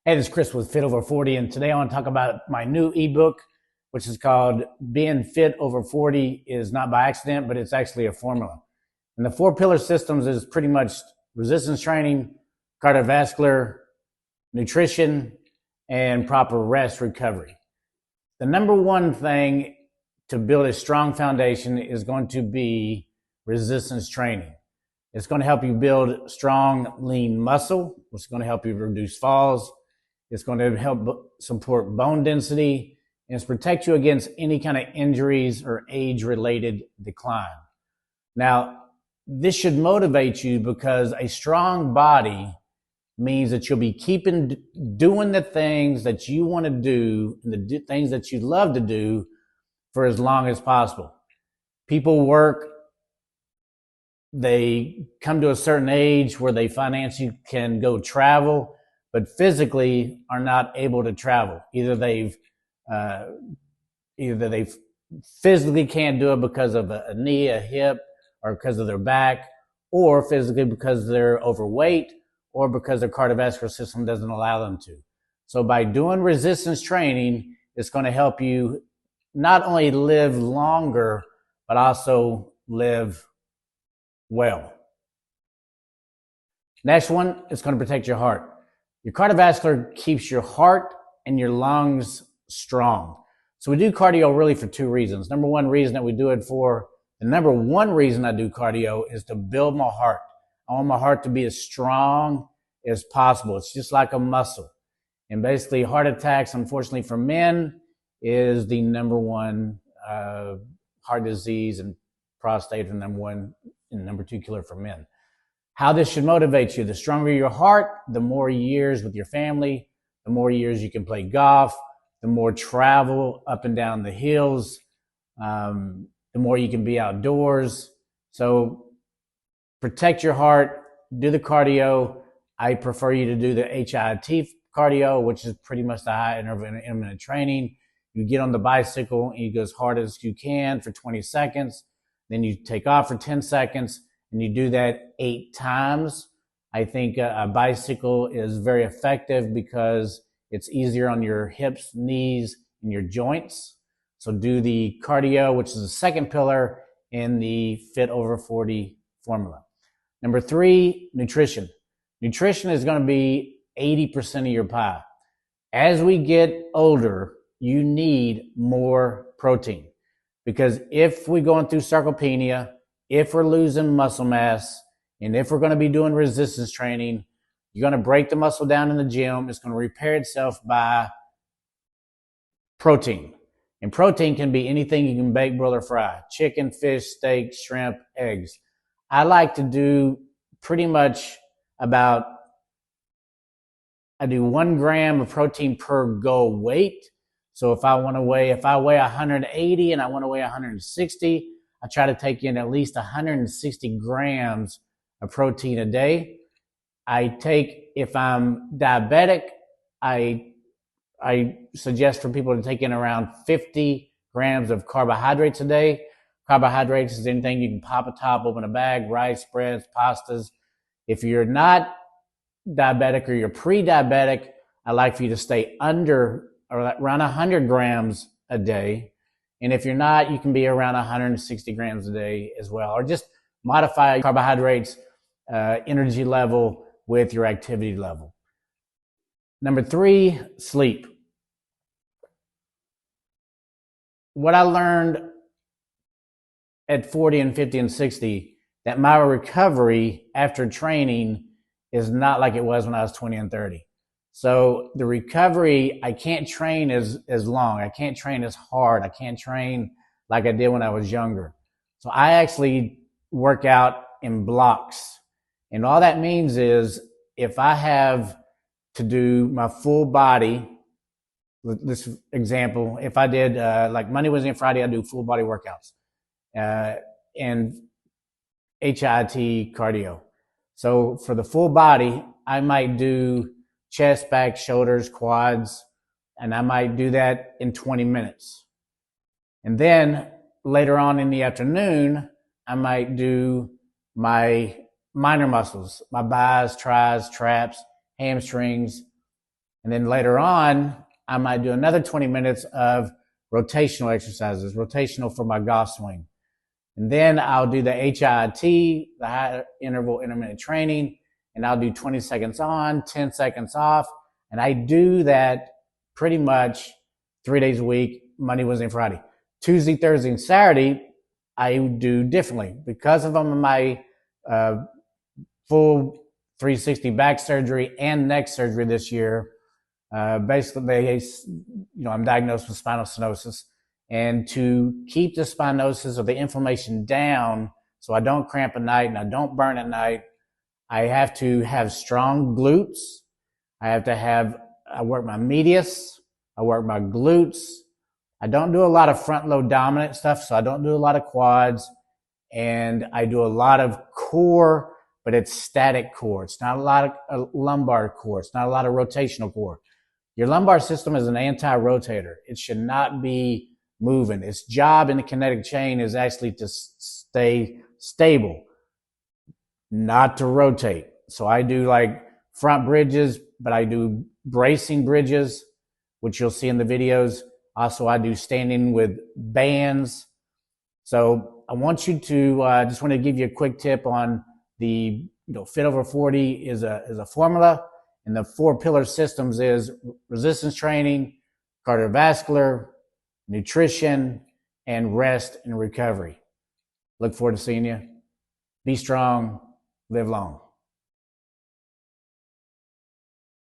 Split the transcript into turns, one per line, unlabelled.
Hey, this is Chris with Fit Over 40, and today I want to talk about my new ebook, which is called Being Fit Over 40 is Not by Accident, but it's actually a formula. And the 4 pillar systems is pretty much resistance training, cardiovascular, nutrition, and proper rest recovery. The number one thing to build a strong foundation is going to be resistance training. It's going to help you build strong, lean muscle, which is going to help you reduce falls. It's going to help support bone density, and it's protect you against any kind of injuries or age-related decline. Now, this should motivate you because a strong body means that you'll be doing the things that you want to do and the things that you love to do for as long as possible. People work, they come to a certain age where they financially can go travel, but physically are not able to travel. Either they physically can't do it because of a knee, a hip, or because of their back, or physically because they're overweight, or because their cardiovascular system doesn't allow them to. So by doing resistance training, it's going to help you not only live longer, but also live well. Next one, it's going to protect your heart. Your cardiovascular keeps your heart and your lungs strong. So we do cardio really for 2 reasons. The number one reason I do cardio is to build my heart. I want my heart to be as strong as possible. It's just like a muscle. And basically heart attacks, unfortunately for men, is the number one heart disease, and prostate is number 2 killer for men. How this should motivate you: the stronger your heart, the more years with your family, the more years you can play golf, the more travel up and down the hills, the more you can be outdoors. So protect your heart, do the cardio. I prefer you to do the HIIT cardio, which is pretty much the high intermittent training. You get on the bicycle and you go as hard as you can for 20 seconds. Then you take off for 10 seconds. And you do that 8 times. I think a bicycle is very effective because it's easier on your hips, knees, and your joints. So do the cardio, which is the 2nd pillar in the Fit Over 40 formula. Number 3, nutrition. Nutrition is going to be 80% of your pie. As we get older, you need more protein, because if we're going through sarcopenia, if we're losing muscle mass, and if we're going to be doing resistance training, you're going to break the muscle down in the gym. It's going to repair itself by protein. And protein can be anything you can bake, broil, or fry: chicken, fish, steak, shrimp, eggs. I like to do pretty much I do 1 gram of protein per goal weight. So if I weigh 180 and I want to weigh 160, I try to take in at least 160 grams of protein a day. If I'm diabetic, I suggest for people to take in around 50 grams of carbohydrates a day. Carbohydrates is anything you can pop a top, open a bag: rice, breads, pastas. If you're not diabetic or you're pre-diabetic, I like for you to stay under or around 100 grams a day. And if you're not, you can be around 160 grams a day as well, or just modify carbohydrates, energy level with your activity level. Number 3, sleep. What I learned at 40 and 50 and 60, that my recovery after training is not like it was when I was 20 and 30. So the recovery, I can't train as long. I can't train as hard. I can't train like I did when I was younger. So I actually work out in blocks. And all that means is if I have to do my full body, this example, if I did like Monday, Wednesday, and Friday, I do full body workouts and HIIT cardio. So for the full body, I might do chest, back, shoulders, quads, and I might do that in 20 minutes. And then later on in the afternoon, I might do my minor muscles, my bis, tris, traps, hamstrings, And then later on, I might do another 20 minutes of rotational exercises, rotational for my golf swing. And then I'll do the HIIT, the high interval intermittent training, and I'll do 20 seconds on, 10 seconds off. And I do that pretty much 3 days a week, Monday, Wednesday, and Friday. Tuesday, Thursday, and Saturday, I do differently. Because of my full 360 back surgery and neck surgery this year, basically, I'm diagnosed with spinal stenosis. And to keep the stenosis or the inflammation down so I don't cramp at night and I don't burn at night, I have to have strong glutes. I work my medius. I work my glutes. I don't do a lot of front load dominant stuff, so I don't do a lot of quads. And I do a lot of core, but it's static core. It's not a lot of lumbar core. It's not a lot of rotational core. Your lumbar system is an anti-rotator. It should not be moving. Its job in the kinetic chain is actually to stay stable, not to rotate. So I do like front bridges, but I do bracing bridges, which you'll see in the videos. Also, I do standing with bands. So I want you to, just want to give you a quick tip on the, FIT40 is a formula, and the 4 pillar systems is resistance training, cardiovascular, nutrition, and rest and recovery. Look forward to seeing you. Be strong, live long.